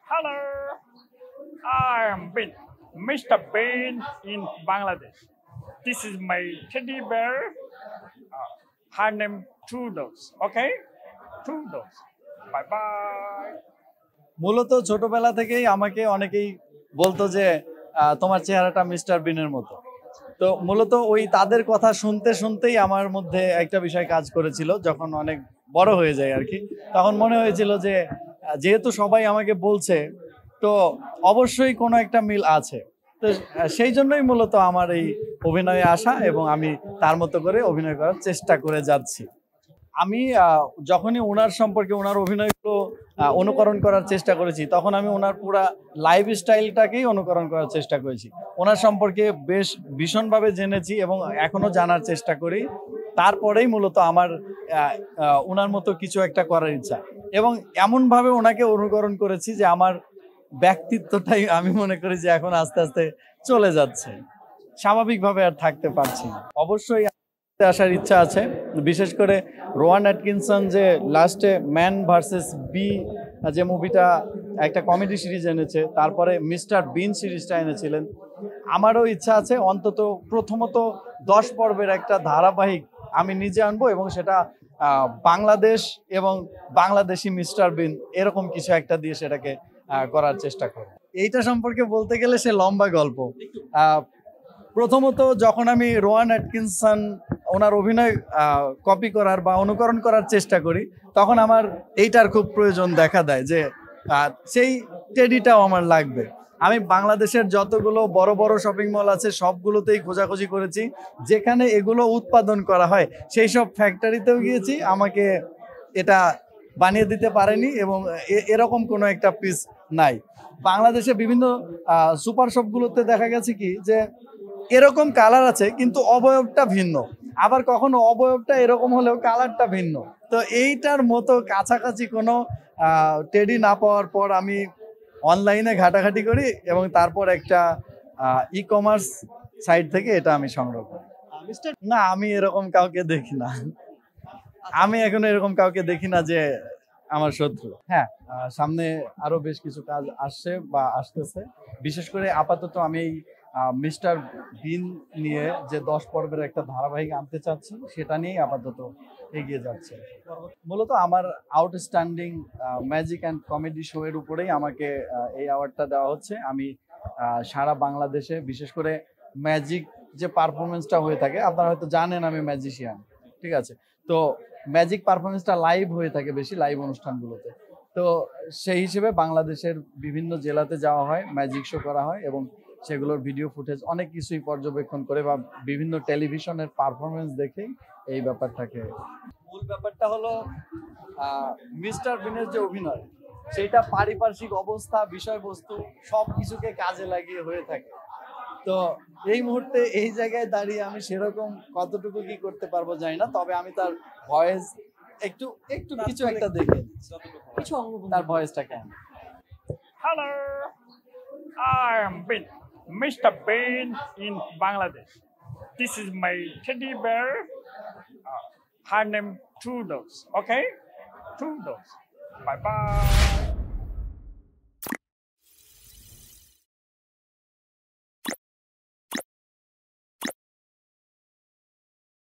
Hello, I am Bin, Mr. Bean in Bangladesh. This is my teddy bear. Her name Toodles. Okay, Toodles. Bye bye. মূলত ছোটবেলা থেকেই আমাকে অনেকেই বলতো যে তোমার চেহারাটা মিস্টার বিনের মতো। তো মূলত ওই তাদের কথা শুনতে শুনতেই আমার মধ্যে একটা বিষয় কাজ করেছিল। যখন অনেক বড় হয়ে যায় আর কি, তখন মনে হয়েছিল যে যেহেতু সবাই আমাকে বলছে, তো অবশ্যই কোনো একটা মিল আছে। তো সেই জন্যই মূলত আমার এই অভিনয়ে আসা এবং আমি তার মতো করে অভিনয় করার চেষ্টা করে যাচ্ছি। আমি যখনই ওনার সম্পর্কে ওনার অভিনয়গুলো অনুকরণ করার চেষ্টা করেছি, তখন আমি ওনার পুরা লাইফ স্টাইলটাকেই অনুকরণ করার চেষ্টা করেছি। ওনার সম্পর্কে বেশ ভীষণভাবে জেনেছি এবং এখনো জানার চেষ্টা করি। তারপরেই মূলত আমার ওনার মতো কিছু একটা করার ইচ্ছা, এবং এমনভাবে ওনাকে অনুকরণ করেছি যে আমার ব্যক্তিত্বটাই আমি মনে করি যে এখন আস্তে আস্তে চলে যাচ্ছে, স্বাভাবিকভাবে আর থাকতে পারছি না। অবশ্যই আসার ইচ্ছা আছে, বিশেষ করে রোয়ান অ্যাটকিনসন যে লাস্টে ম্যান ভার্সেস বি যে মুভিটা একটা কমেডি সিরিজ এনেছে, তারপরে মিস্টার বিন সিরিজটা এনেছিলেন। আমারও ইচ্ছা আছে অন্তত প্রথমত 10 পর্বের একটা ধারাবাহিক আমি নিজে আনবো, এবং সেটা বাংলাদেশ এবং বাংলাদেশি মিস্টার বিন এরকম কিছু একটা দিয়ে সেটাকে করার চেষ্টা করব। এইটা সম্পর্কে বলতে গেলে সে লম্বা গল্প। প্রথমত যখন আমি রোয়ান অ্যাটকিনসন ওনার অভিনয় কপি করার বা অনুকরণ করার চেষ্টা করি, তখন আমার এইটার খুব প্রয়োজন দেখা দেয় যে সেই টেডিটাও আমার লাগবে। আমি বাংলাদেশের যতগুলো বড় বড় শপিং মল আছে সবগুলোতেই খোঁজাখুঁজি করেছি, যেখানে এগুলো উৎপাদন করা হয় সেই সব ফ্যাক্টরিতেও গিয়েছি, আমাকে এটা বানিয়ে দিতে পারেনি এবং এরকম কোনো একটা পিস নাই। বাংলাদেশে বিভিন্ন সুপার শপগুলোতে দেখা গেছে কি যে এরকম কালার আছে কিন্তু অবয়বটা ভিন্ন, আবার কখনো অবয়বটা এরকম হলেও কালারটা ভিন্ন। তো এইটার মতো কাছাকাছি কোনো টেডি না পাওয়ার পর আমি অনলাইনে ঘাটাঘাটি করি এবং তারপর একটা ই কমার্স সাইট থেকে এটা আমি সংগ্রহ করি। না, আমি এরকম কাউকে দেখি না। আমি এখন এরকম কাউকে দেখি না যে আমার শত্রু। হ্যাঁ, সামনে আরো বেশ কিছু কাজ আসছে বা আসতেছে। বিশেষ করে আপাতত আমি এই মিস্টার বিন নিয়ে যে 10 পর্বের একটা ধারাবাহিক আনতে চাচ্ছি, সেটা নিয়েই আপাতত এগিয়ে যাচ্ছে। মূলত আমার outstanding magic and comedy show এর উপরেই আমাকে এই অ্যাওয়ার্ডটা দেওয়া হচ্ছে। আমি সারা বাংলাদেশে বিশেষ করে ম্যাজিক যে পারফরমেন্সটা হয়ে থাকে, আপনারা হয়তো জানেন আমি ম্যাজিশিয়ান, ঠিক আছে? তো ম্যাজিক পারফরমেন্সটা লাইভ হয়ে থাকে বেশি, লাইভ অনুষ্ঠানগুলোতে। তো সেই হিসেবে বাংলাদেশের বিভিন্ন জেলাতে যাওয়া হয়, ম্যাজিক শো করা হয় এবং সেগুলোর ভিডিও ফুটেজ অনেক কিছুই পর্যবেক্ষণ করে বা বিভিন্ন টেলিভিশনের পারফরমেন্স দেখে এই ব্যাপারটাকে। মূল ব্যাপারটা হলো মিস্টার বিনের যে অভিনয়, সেটা পারিপার্শ্বিক অবস্থা, বিষয়বস্তু সব কিছুকে কাজে লাগিয়ে হয়ে থাকে। তো এই মুহূর্তে এই জায়গায় দাঁড়িয়ে আমি সেরকম কতটুকু কি করতে পারবো জানি না, তবে আমি তার ভয়েস একটু একটু কিছু একটা দেখে তার ভয়েসটা কেমন। Hello, I am Bin, Mr. Bean in Bangladesh. This is my teddy bear. Her name Toodles. Okay, Toodles. Bye bye.